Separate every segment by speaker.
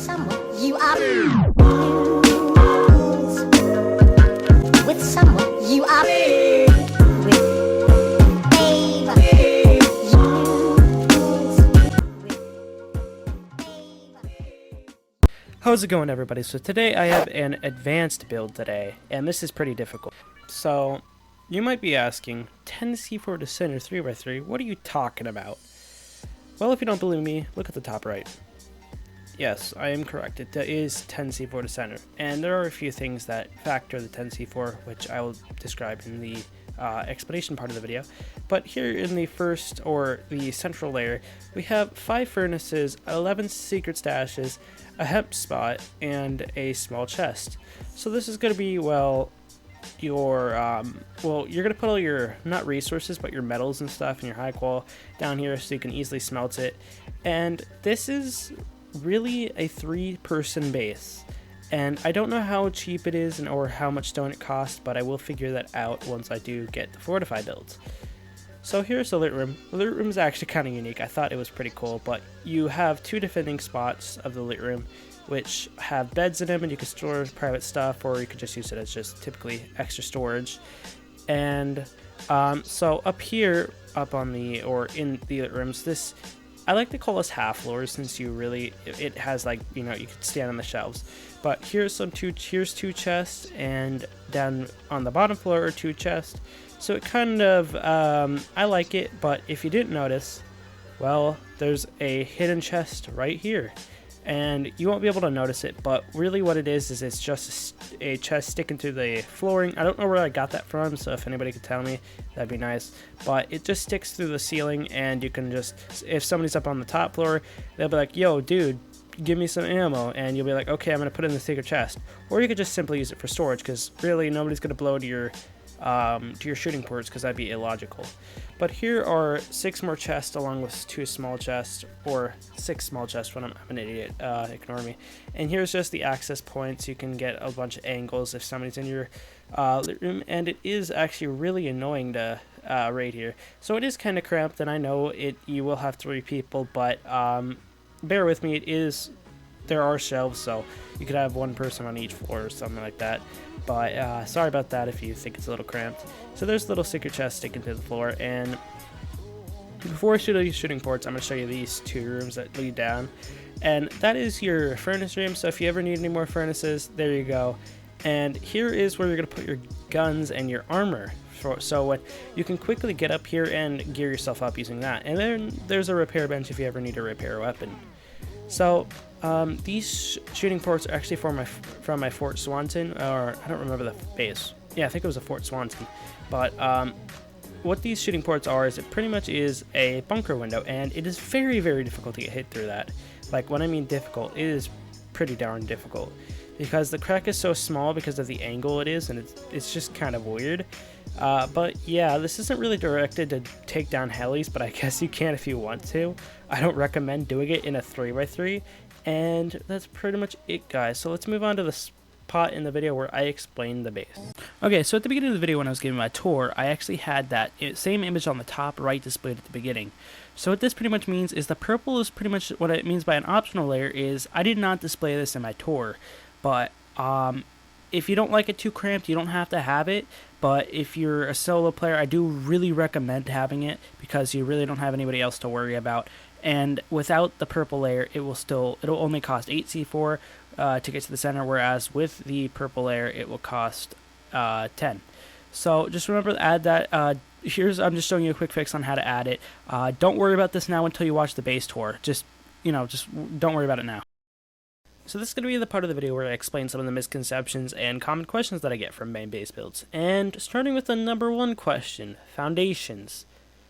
Speaker 1: someone you are with someone you are with babe.
Speaker 2: How's it going, everybody? So today I have an advanced build today, and this is pretty difficult. So you might be asking, 10c4 to center 3x3, what are you talking about? Well, if you don't believe me, look at the top right. Yes, I am correct. It is 10c4 to center, and there are a few things that factor the 10c4, which I will describe in the explanation part of the video. But here in the first, or the central layer, we have 5 furnaces, 11 secret stashes, a hemp spot, and a small chest. So this is going to be, well, your you're gonna put all your, not resources, but your metals and stuff and your high qual down here so you can easily smelt it. And this is really a 3-person base, and I don't know how cheap it is or how much stone it costs, but I will figure that out once I do get the fortified builds. So here's the loot room. The loot room is actually kind of unique. I thought it was pretty cool, but you have 2 defending spots of the loot room, which have beds in them, and you can store private stuff, or you could just use it as just typically extra storage. And so up here, up on the, or in the loot rooms, this, I like to call this half floors, since you really, it has, like, you know, you could stand on the shelves. But here's here's 2 chests, and down on the bottom floor are 2 chests. So it kind of, I like it, but if you didn't notice, well, there's a hidden chest right here. And you won't be able to notice it, but really what it is it's just a chest sticking through the flooring. I don't know where I got that from, so if anybody could tell me, that'd be nice. But it just sticks through the ceiling, and you can just, if somebody's up on the top floor, they'll be like, yo, dude, give me some ammo, and you'll be like, okay, I'm going to put it in the secret chest. Or you could just simply use it for storage, because really nobody's going to blow to your shooting ports, because that'd be illogical. But here are 6 more chests along with 2 small chests, or 6 small chests when I'm an idiot, ignore me. And here's just the access points. You can get a bunch of angles if somebody's in your loot room, and it is actually really annoying to raid here. So it is kind of cramped, and I know you will have 3 people, but bear with me, there are shelves, so you could have 1 person on each floor or something like that. But sorry about that if you think it's a little cramped. So there's a little secret chest sticking to the floor, and before I shoot these shooting ports, I'm going to show you these 2 rooms that lead down. And that is your furnace room, so if you ever need any more furnaces, there you go. And here is where you're going to put your guns and your armor. So you can quickly get up here and gear yourself up using that. And then there's a repair bench if you ever need to repair a weapon. So these shooting ports are actually from my Fort Swanson, or I don't remember the base. Yeah, I think it was a Fort Swanson. But what these shooting ports are is it pretty much is a bunker window, and it is very, very difficult to get hit through that. Like, when I mean difficult, it is pretty darn difficult, because the crack is so small because of the angle it is, and it's just kind of weird. But yeah, this isn't really directed to take down helis, but I guess you can if you want to. I don't recommend doing it in a 3x3, and that's pretty much it, guys. So let's move on to the spot in the video where I explain the base. Okay, so at the beginning of the video when I was giving my tour, I actually had that same image on the top right displayed at the beginning. So what this pretty much means is the purple is pretty much what it means by an optional layer is I did not display this in my tour, but if you don't like it too cramped, you don't have to have it. But if you're a solo player, I do really recommend having it, because you really don't have anybody else to worry about. And without the purple layer, it'll only cost 8c4 to get to the center, whereas with the purple layer, it will cost 10. So just remember to add that. I'm just showing you a quick fix on how to add it. Don't worry about this now until you watch the base tour. Just don't worry about it now. So this is going to be the part of the video where I explain some of the misconceptions and common questions that I get from main base builds. And starting with the number 1 question, foundations.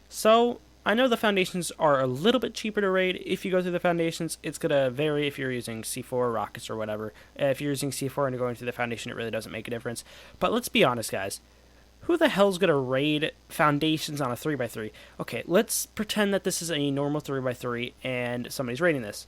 Speaker 2: So I know the foundations are a little bit cheaper to raid. If you go through the foundations, it's going to vary if you're using C4 rockets or whatever. If you're using C4 and you're going through the foundation, it really doesn't make a difference. But let's be honest, guys. Who the hell's going to raid foundations on a 3x3? Okay, let's pretend that this is a normal 3x3 and somebody's raiding this.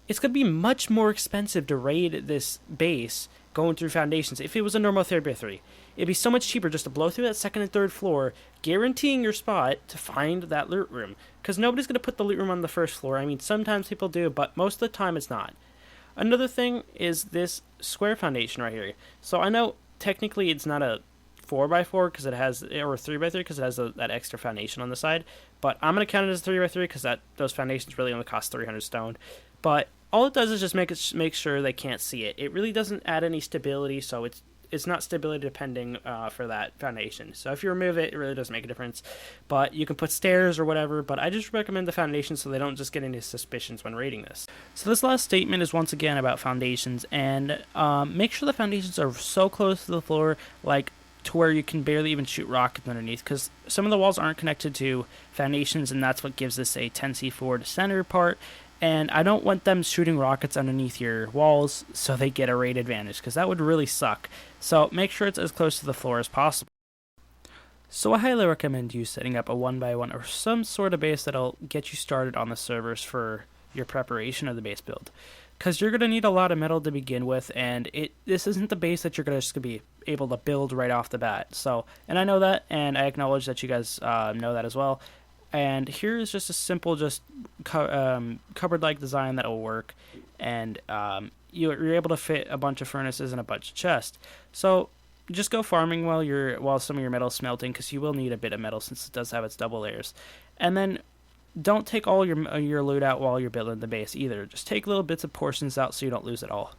Speaker 2: It's going to be much more expensive to raid this base going through foundations. If it was a normal 3x3, it'd be so much cheaper just to blow through that 2nd and 3rd floor, guaranteeing your spot to find that loot room. Because nobody's going to put the loot room on the 1st floor. I mean, sometimes people do, but most of the time it's not. Another thing is this square foundation right here. So I know technically it's not a 4x4 because it has, or 3x3 because it has that extra foundation on the side, but I'm gonna count it as 3x3 because those foundations really only cost 300 stone. But all it does is just make sure they can't see it. It really doesn't add any stability, so it's not stability depending for that foundation. So if you remove it, it really doesn't make a difference. But you can put stairs or whatever, but I just recommend the foundation so they don't just get any suspicions when rating this. So this last statement is once again about foundations, and make sure the foundations are so close to the floor, like to where you can barely even shoot rockets underneath, because some of the walls aren't connected to foundations, and that's what gives this a 10c4 to center part. And I don't want them shooting rockets underneath your walls so they get a rate advantage, because that would really suck. So make sure it's as close to the floor as possible. So I highly recommend you setting up a 1x1 or some sort of base that'll get you started on the servers for your preparation of the base build. Because you're going to need a lot of metal to begin with, and this isn't the base that you're just going to be able to build right off the bat. So, and I know that, and I acknowledge that you guys know that as well. And here is just a simple, cupboard-like design that will work, and you're able to fit a bunch of furnaces and a bunch of chests. So just go farming while some of your metal's smelting, because you will need a bit of metal since it does have its double layers. And then don't take all your loot out while you're building the base either. Just take little bits of portions out so you don't lose it all.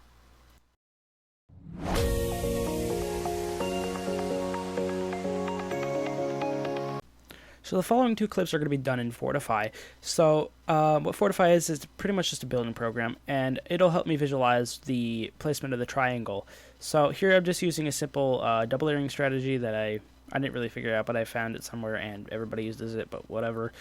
Speaker 2: So the following two clips are going to be done in Fortify. So what Fortify is pretty much just a building program, and it'll help me visualize the placement of the triangle. So here I'm just using a simple double layering strategy that I didn't really figure out, but I found it somewhere and everybody uses it, but whatever.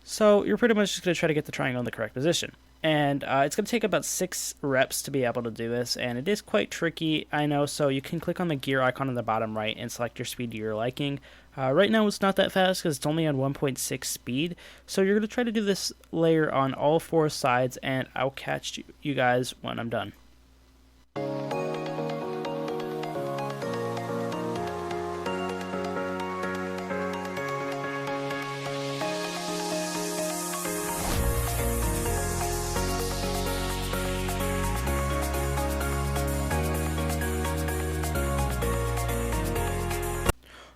Speaker 2: So you're pretty much just going to try to get the triangle in the correct position. And it's going to take about 6 reps to be able to do this, and it is quite tricky, I know. So you can click on the gear icon on the bottom right and select your speed to your liking. Right now it's not that fast because it's only on 1.6 speed, so you're going to try to do this layer on all 4 sides, and I'll catch you guys when I'm done.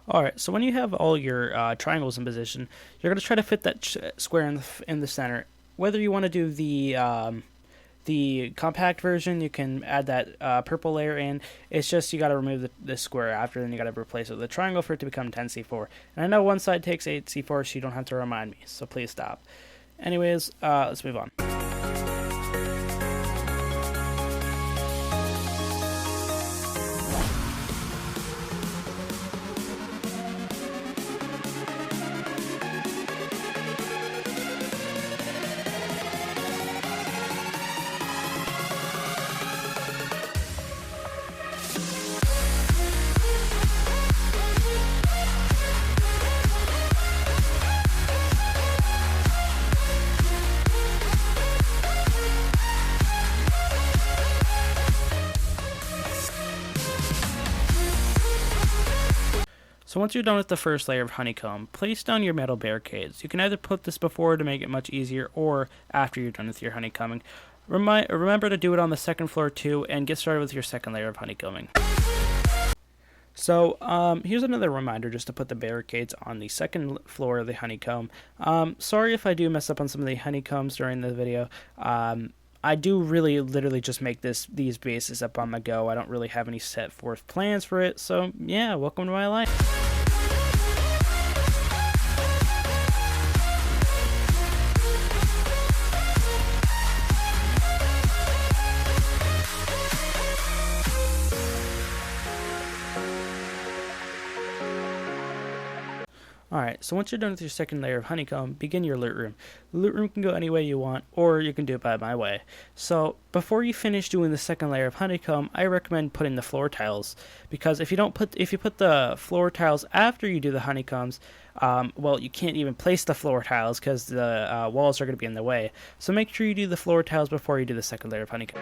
Speaker 2: Alright, so when you have all your triangles in position, you're going to try to fit that square in the center. Whether you want to do the compact version, you can add that purple layer in. It's just you got to remove the square after, then you got to replace it with a triangle for it to become 10c4. And I know one side takes 8c4, so you don't have to remind me, so please stop. Anyways, let's move on. So once you're done with the first layer of honeycomb, place down your metal barricades. You can either put this before to make it much easier, or after you're done with your honeycombing. Remember to do it on the second floor too, and get started with your second layer of honeycombing. So here's another reminder just to put the barricades on the second floor of the honeycomb. Sorry if I do mess up on some of the honeycombs during the video. I do really literally just make these bases up on the go. I don't really have any set forth plans for it, so yeah, welcome to my life. Alright, so once you're done with your second layer of honeycomb, begin your loot room. The loot room can go any way you want, or you can do it by my way. So, before you finish doing the second layer of honeycomb, I recommend putting the floor tiles, because if you put the floor tiles after you do the honeycombs, well, you can't even place the floor tiles because the walls are going to be in the way. So make sure you do the floor tiles before you do the second layer of honeycomb.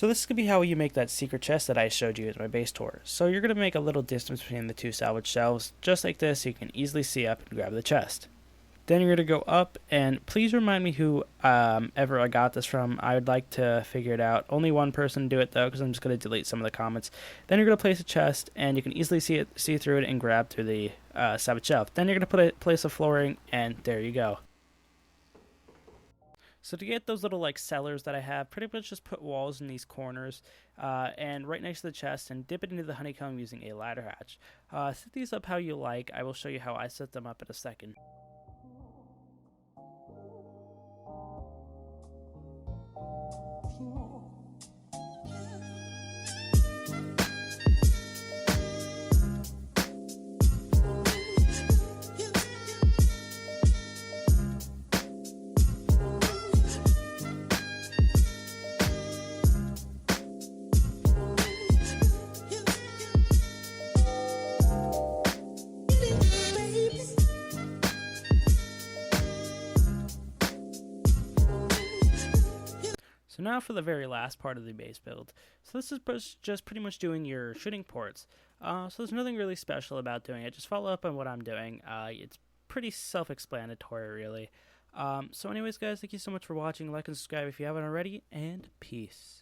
Speaker 2: So this could be how you make that secret chest that I showed you as my base tour. So you're going to make a little distance between the two salvage shelves, just like this, so you can easily see up and grab the chest. Then you're going to go up, and please remind me who ever I got this from. I would like to figure it out. Only one person do it, though, because I'm just going to delete some of the comments. Then you're going to place a chest, and you can easily see through it and grab through the salvage shelf. Then you're going to place a flooring, and there you go. So to get those little like cellars that I have, pretty much just put walls in these corners and right next to the chest and dip it into the honeycomb using a ladder hatch. Set these up how you like. I will show you how I set them up in a second. So now for the very last part of the base build. So this is just pretty much doing your shooting ports. So there's nothing really special about doing it. Just follow up on what I'm doing. It's pretty self-explanatory, really. So anyways, guys, thank you so much for watching. Like and subscribe if you haven't already, and peace.